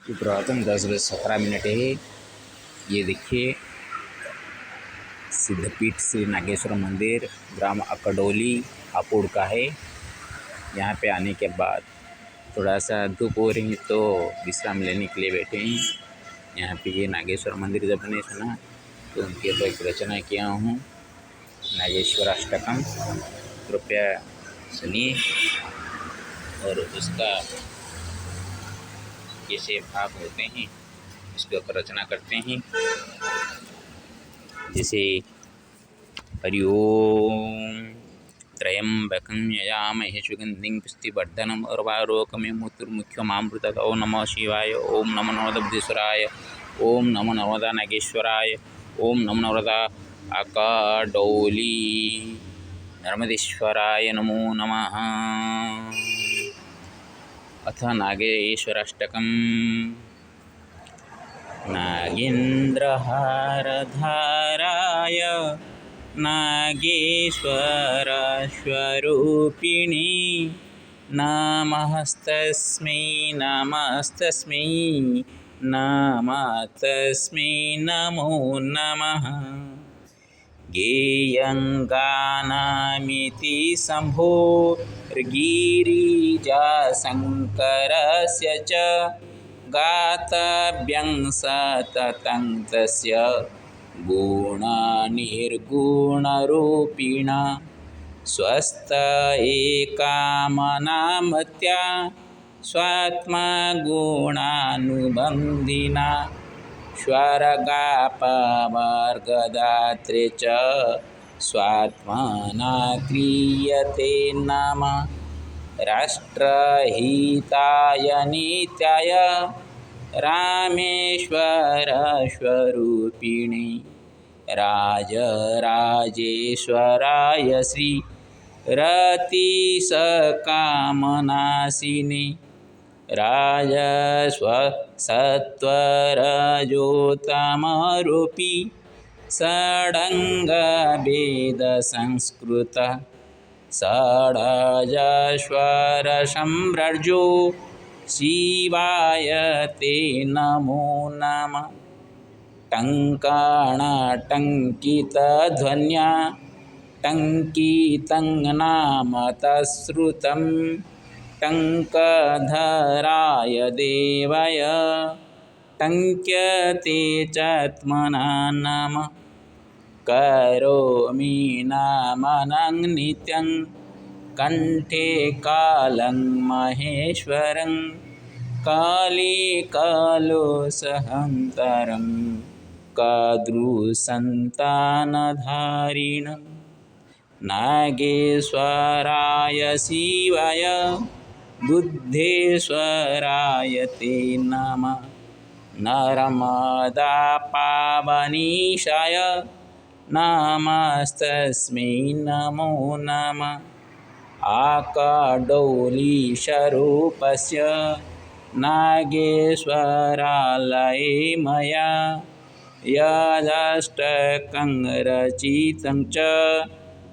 प्रवचन 10:17 है। ये देखिए सिद्धपीठ श्री नागेश्वर मंदिर ग्राम अकडोली हापुड़ का है। यहाँ पे आने के बाद थोड़ा सा धूप हो रही है तो विश्राम लेने के लिए बैठे हैं। यहाँ पे ये नागेश्वर मंदिर जब मैंने सुना तो उनके ऊपर एक रचना किया हूँ, नागेश्वर अष्टकम। कृपया सुनिए और उसका कैसे भाव होते हैं उसके ऊपर रचना करते हैं। जैसे हरि ओम त्र्यंबकं यजामहे सुगंधिं पुष्टिवर्धनम् उर्वारुकमिव ओम नमः शिवाय। ओम नमो नर्मदेश्वराय। ओम नमो नर्मदा नागेश्वराय। ओम नमो नर्मदा अकडोली नर्मदेश्वराय नमो नमः। अथ नागेश्वराष्टकम्। नागेन्द्रहारधाराय नागेश्वरस्वरूपिणी नमस्तस्मै नमस्तस्मै नमस्तस्मै नमो नमः। गेयङ्गानामिति शम्भोर्गिरिजाशङ्करस्य च गातव्यं सततं तस्य गुणनिर्गुणरूपिणा स्वस्थ एकामनामत्या स्वात्मगुणानुबन्धिना स्वर्गापवर्गदात्रे च स्वात्मना क्रियते नाम। राष्ट्रहिताय नित्याय रामेश्वरस्वरूपिणे राजराजेश्वराय श्री रतिसकामनाशिने राजस्वसत्वरजोतमरूपी षडङ्गभेदसंस्कृत षडजस्वरसम्राजो शिवाय ते नमो नमः। टङ्काणटङ्कितध्वन्या टङ्कितं नाम तच्छ्रुतं टङ्कधराय देवाय टङ्क्यते चात्मना नमः। करोमि नामनं नित्यं कण्ठे कालं महेश्वरं काले कालोसहन्तरं कादृसन्तानधारिणं। नागेश्वराय शिवाय बुद्धेश्वराय ते नमः। नर्मदापावनीशाय नमस्तस्मै नमो नमः। आकडोलीस्वरूपस्य नागेश्वरालये मया यदष्टकं रचितं च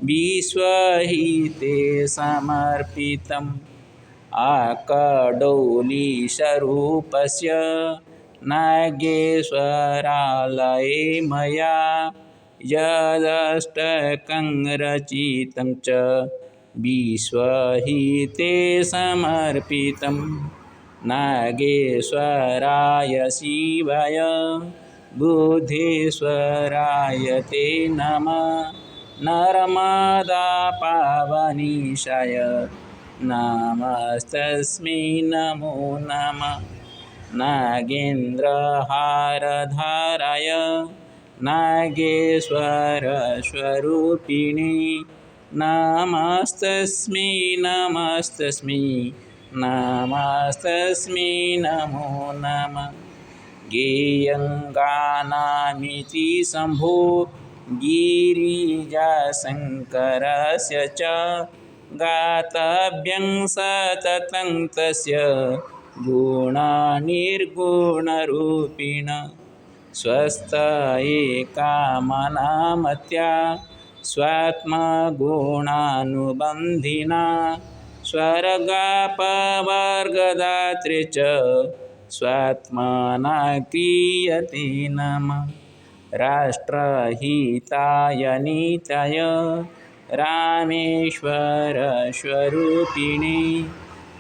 विश्वहिते समर्पितम्। आकडोलीस्वरूपस्य नागेश्वरालये मया यदष्टकं रचितं च विश्वहिते समर्पितम्। नागेश्वराय शिवाय बुद्धेश्वराय ते नमः। नर्मदापावनीशाय नमस्तस्मै नमो नमः। नागेन्द्रहारधाराय नागेश्वरस्वरूपिणे नमस्तस्मै नमस्तस्मै नमस्तस्मै नमो नमः। गेयङ्गानामिति शम्भो गिरिजाशङ्करस्य च गातव्यं सततं तस्य गुणनिर्गुणरूपिण स्वस्थ एकामनामत्या स्वात्मगुणानुबन्धिना स्वर्गापवर्गदात्रे च स्वात्मना क्रियते नमः। राष्ट्रहिताय नित्याय रामेश्वर स्वरूपिणे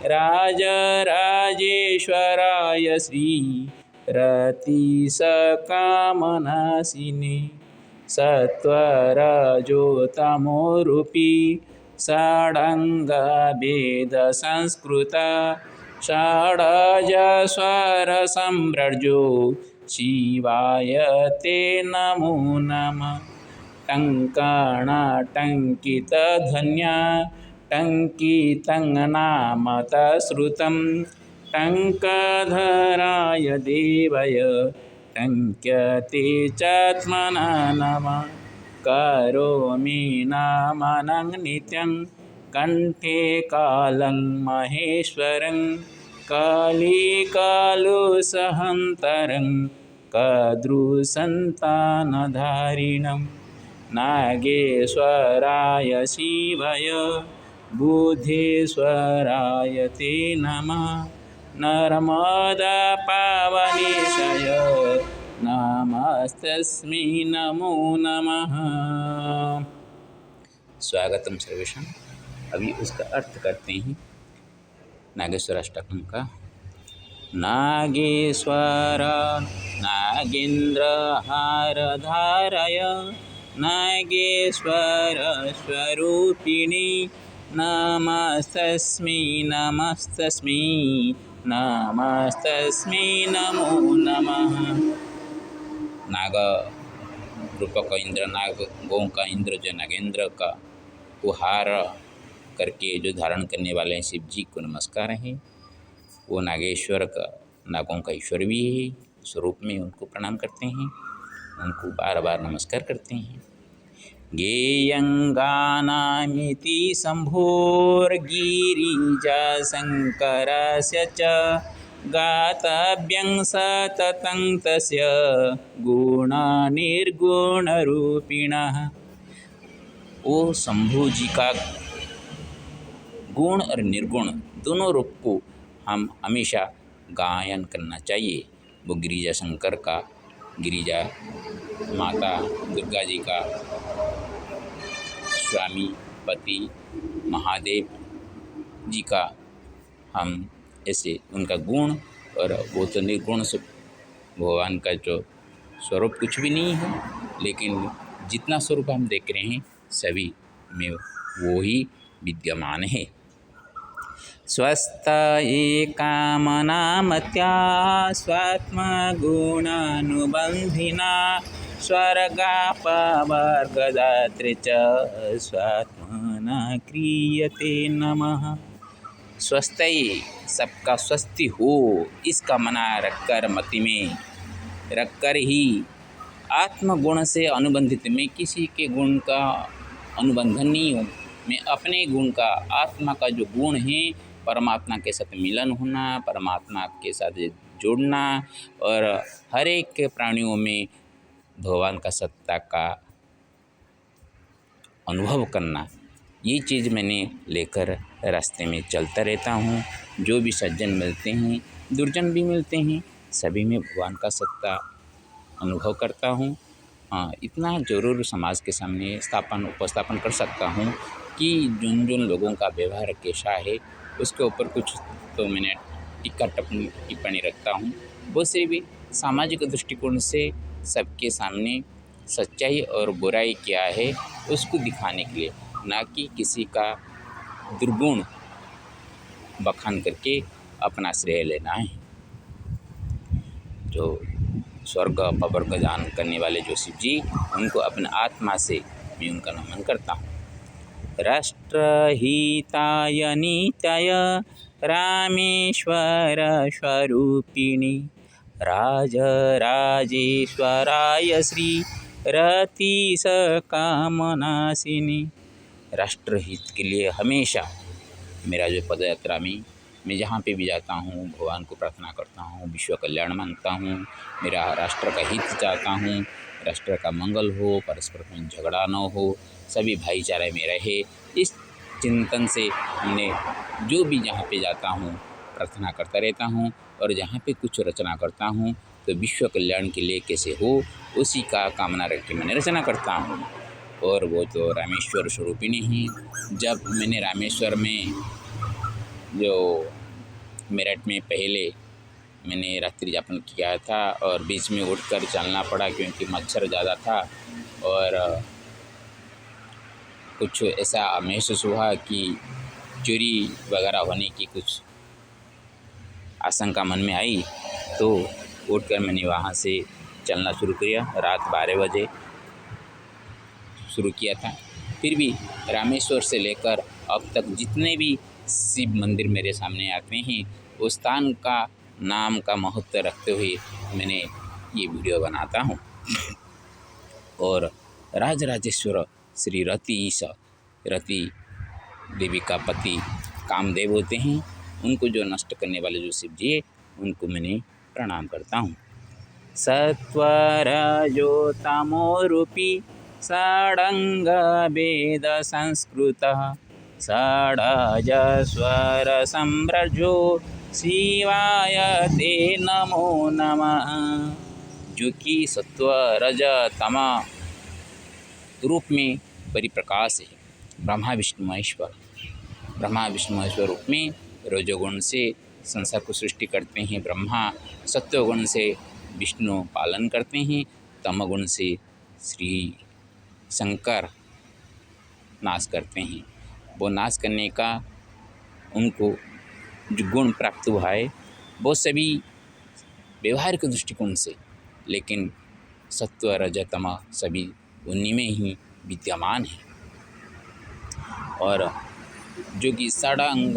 राजराजेश्वराय श्री रतिसकामनाशिने सत्वरजोतमोरूपी षडङ्गभेदसंस्कृता षडजस्वरसम्राज्यो शिवाय ते नमो नमः। टङ्कणटङ्कितधन्या टङ्कितं नाम तच्छ्रुतं टङ्कधराय देवाय टङ्क्यते चात्मना नमः। करोमि नमनं नित्यं कण्ठे कालं महेश्वरं कलिकालुसहन्तरं कद्रुसन्तानधारिणं नागेश्वराय शिवाय बुद्धेश्वराय ते नमः। नर्मदापावनेशाय नमस्तस्मै नमो नमः। स्वागतम सर्वेषां। अभी उसका अर्थ करते हैं नागेश्वर अष्टकम का। नागेश्वर नागेन्द्रहारधारय नागेश्वर स्वरूपिणे नमस्तस्मै नमस्तस्मै नमस्तस्मै नमो नमः। नाग रूपक इंद्र, नाग गौ का इंद्र जो नागेंद्र का उपहार करके जो धारण करने वाले हैं शिव जी को नमस्कार है। वो नागेश्वर का नागों का ईश्वर भी है, स्वरूप में उनको प्रणाम करते हैं, उनको बार बार नमस्कार करते हैं। गेयंगानामिति शम्भोर्गिरिजाशङ्करस्य च गातव्यं सततं तस्य गुणनिर्गुणरूपिणः। वो शंभु जी का गुण और निर्गुण दोनों रूप को हम हमेशा गायन करना चाहिए। वो गिरिजा शंकर का, गिरिजा माता दुर्गा जी का स्वामी पति महादेव जी का हम ऐसे उनका गुण, और वो तो निर्गुण से भगवान का जो स्वरूप कुछ भी नहीं है, लेकिन जितना स्वरूप हम देख रहे हैं सभी में वो ही विद्यमान है। स्वस्थ एकामनामत्या स्वात्मगुणानुबन्धिना स्वर्गापवर्गदात्रे च स्वात्मना क्रियते नमः। स्वस्थ सबका स्वस्थ हो, इसका मना रखकर मति में रखकर ही आत्मगुण से अनुबंधित, में किसी के गुण का अनुबंधन नहीं हूँ, मैं अपने गुण का, आत्मा का जो गुण है परमात्मा के साथ मिलन होना, परमात्मा के साथ जोड़ना और हर एक के प्राणियों में भगवान का सत्ता का अनुभव करना, ये चीज़ मैंने लेकर रास्ते में चलता रहता हूँ। जो भी सज्जन मिलते हैं, दुर्जन भी मिलते हैं, सभी में भगवान का सत्ता अनुभव करता हूँ। इतना ज़रूर समाज के सामने उपस्थापन कर सकता हूँ कि जिन लोगों का व्यवहार कैसा है उसके ऊपर कुछ तो मैंने टिप्पणी रखता हूँ। वो से भी सामाजिक दृष्टिकोण से सबके सामने सच्चाई और बुराई क्या है उसको दिखाने के लिए, ना कि किसी का दुर्गुण बखान करके अपना श्रेय लेना है। जो स्वर्ग अपवर्ग दान करने वाले जो शिव जी, उनको अपने आत्मा से मैं उनका नमन करता हूँ। राष्ट्रहिताय नित्याय रामेश्वर स्वरूपिणे राजराजेश्वराय श्री रतिसकामनाशिने। राष्ट्रहित के लिए हमेशा मेरा जो पदयात्रा में मैं जहाँ पे भी जाता हूँ भगवान को प्रार्थना करता हूँ, विश्व कल्याण मांगता हूँ, मेरा राष्ट्र का हित चाहता हूँ, राष्ट्र का मंगल हो, परस्पर में झगड़ा न हो, सभी भाईचारे में रहे। इस चिंतन से हमने जो भी जहाँ पे जाता हूँ प्रार्थना करता रहता हूँ और जहाँ पे कुछ रचना करता हूँ तो विश्व कल्याण के लिए कैसे हो उसी का कामना रख के मैंने रचना करता हूँ। और वो तो रामेश्वर स्वरूपिणी ही। जब मैंने रामेश्वर में जो मेरठ में पहले मैंने रात्रि यापन किया था और बीच में उठकर चलना पड़ा क्योंकि मच्छर ज़्यादा था और कुछ ऐसा महसूस हुआ कि चोरी वगैरह होने की कुछ आशंका मन में आई, तो उठकर मैंने वहाँ से चलना शुरू किया। रात 12 बजे शुरू किया था। फिर भी रामेश्वर से लेकर अब तक जितने भी शिव मंदिर मेरे सामने आते हैं उस स्थान का नाम का महत्व रखते हुए मैंने ये वीडियो बनाता हूँ। और राजराजेश्वर श्री रति देवी का पति कामदेव होते हैं, उनको जो नष्ट करने वाले जो शिव जी है उनको मैंने प्रणाम करता हूँ। सत्वरजो तमो रूपी षडंग वेद संस्कृतः षडज स्वर सम्रजो शिवाय ते नमो नमः। जो कि सत्व रज तम रूप में परिप्रकाश है। ब्रह्मा विष्णु महेश्वर रूप में रजोगुण से संसार को सृष्टि करते हैं ब्रह्मा, सत्वगुण से विष्णु पालन करते हैं, तमगुण से श्री शंकर नाश करते हैं। वो नाश करने का उनको जो गुण प्राप्त हुआ है वो सभी व्यवहारिक दृष्टिकोण से, लेकिन सत्व रज तम सभी उन्हीं में ही विद्यमान है। और जो कि षडंग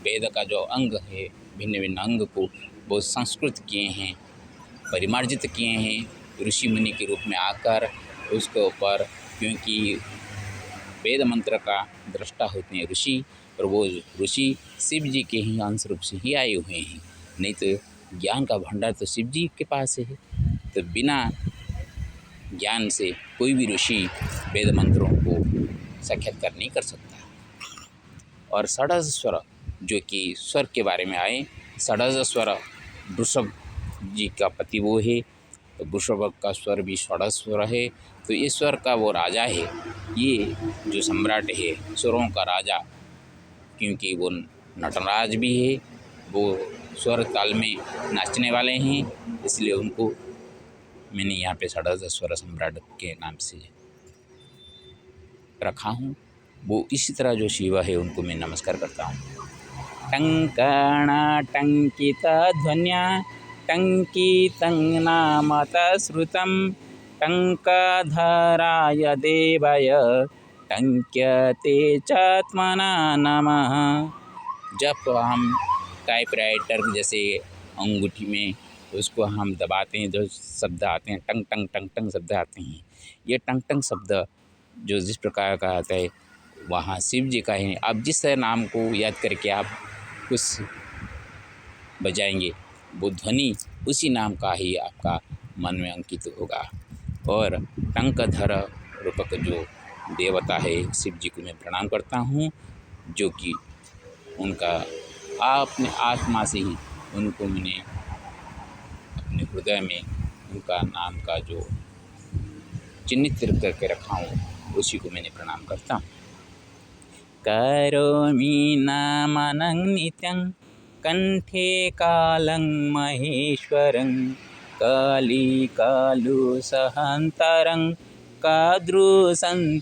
वेद का जो अंग है, भिन्न भिन्न अंग को वो संस्कृत किए हैं, परिमार्जित किए हैं ऋषि मुनि के रूप में आकर उसके ऊपर, क्योंकि वेद मंत्र का दृष्टा होते हैं ऋषि, और वो ऋषि शिव जी के ही अंश रूप से ही आए हुए हैं। नहीं तो ज्ञान का भंडार तो शिव जी के पास है, तो बिना ज्ञान से कोई भी ऋषि वेद मंत्रों को साक्षात्कार नहीं कर सकता। और षडज स्वर जो कि स्वर के बारे में आए, षडज स्वर वृषभ जी का पति वो है, तो वृषभ का स्वर भी षडज स्वर है। तो ये स्वर का वो राजा है, ये जो सम्राट है स्वरों का राजा, क्योंकि वो नटराज भी है, वो स्वर ताल में नाचने वाले हैं, इसलिए उनको मैंने यहाँ पे षडज स्वर सम्राट के नाम से रखा हूँ। वो इसी तरह जो शिव है उनको मैं नमस्कार करता हूँ। टङ्कणटङ्किता ध्वन्या टङ्कितं नामत श्रुतं टङ्कधराय देवाय टङ्क्यते चात्मना नमः। जब हम टाइपराइटर जैसे अंगूठी में उसको हम दबाते हैं, जो शब्द आते हैं टंग टंग टंग टंग शब्द आते हैं, ये टंग टंग शब्द जो जिस प्रकार का आता है वहाँ शिव जी का है। आप जिस नाम को याद करके आप कुछ बजाएंगे वो ध्वनि उसी नाम का ही आपका मन में अंकित होगा। और टंकधर रूपक जो देवता है शिव जी को मैं प्रणाम करता हूँ, जो कि उनका अपने आत्मा से ही उनको मैंने अपने हृदय में उनका नाम का जो चिन्हित करके रखा हूँ उसी को मैंने प्रणाम करता हूँ। करोमि नमनं नित्यं कंठे कालं महेश्वरं कलिकालुसहन्तरं काद्रुसंतानधारिणं।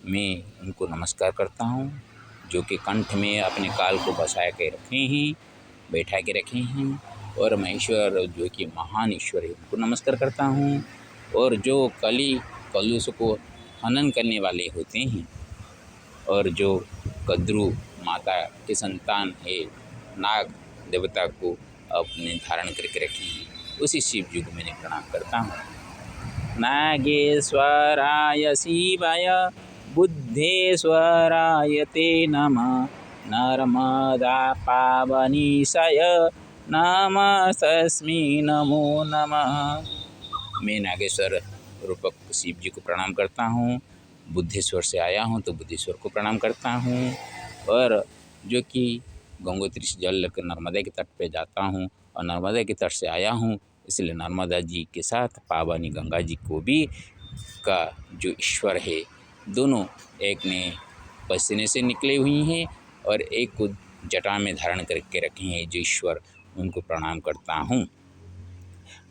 मैं उनको नमस्कार करता हूँ जो कि कंठ में अपने काल को बसाए के रखे हैं, बैठा के रखे हैं। और महेश्वर जो कि महान ईश्वर है उनको नमस्कार करता हूँ। और जो कलुष को हनन करने वाले होते हैं और जो कद्रु माता के संतान है, नाग देवता को अपने धारण करके रखे हैं, उसी शिव जी को मैंने प्रणाम करता हूँ। नागेश्वराय शिवाय बुद्धेश्वराय ते नमः नर्मदा पावनीशय नमस्तस्मै नमो नमः। मैं नागेश्वर रूपक शिव जी को प्रणाम करता हूँ। बुद्धेश्वर से आया हूँ तो बुद्धेश्वर को प्रणाम करता हूँ। और जो कि गंगोत्री से जल लेकर नर्मदा के तट पे जाता हूँ और नर्मदा के तट से आया हूँ, इसलिए नर्मदा जी के साथ पावनी गंगा जी को भी का जो ईश्वर है, दोनों एक ने पसीने से निकले हुई हैं और एक को जटा में धारण करके रखे हैं जो ईश्वर, उनको प्रणाम करता हूँ।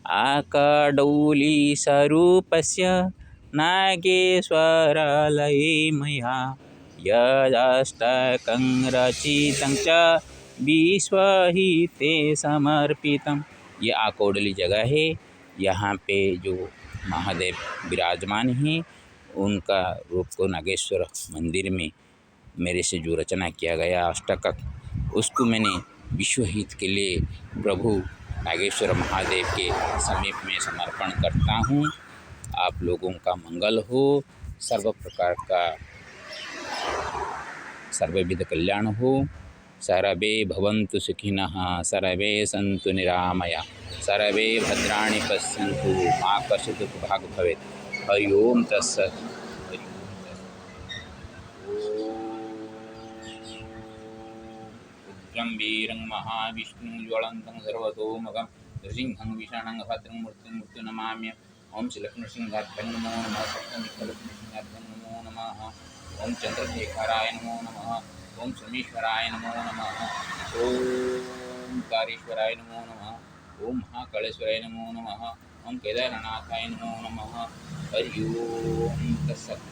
आकडौली स्वरूपस्य नागेश्वरालये मया यदष्टकं रचितं च विश्वहिते समर्पितम्। ये आकोडली जगह है। यहाँ पे जो महादेव विराजमान हैं, उनका रूप को नागेश्वर मंदिर में मेरे से जो रचना किया गया अष्टक, उसको मैंने विश्व हित के लिए प्रभु नागेश्वर महादेव के समीप में समर्पण करता हूँ। आप लोगों का मंगल हो, सर्व प्रकार का सर्वविध कल्याण हो। सर्वे भवन्तु सुखिनः, सर्वे सन्तु निरामया, सर्वे भद्राणि पश्यन्तु, मा कश्चित् दुःखभाग् भवेत्। हरि ओम तत्सत्। उग्रं वीरं महाविष्णुं ज्वलन्तं सर्वतोमुखं नृसिंहं विषाणं भद्रं मृत्युं नमाम्यहम्। ओम श्रीलक्ष्मीनृसिंहाभ्यं नमो नमः। सप्तमविक्रमसिंहाभ्यं नमो नमः। ओम चंद्रशेखराय नमो नमः। ओम सोमेश्वराय नमो नमः। ओम कारेश्वराय नमो नमः। ओम महाकालेश्वराय नमो नमः। ओम केदारनाथाय नमो नमः। हरि ओम तत्सत्।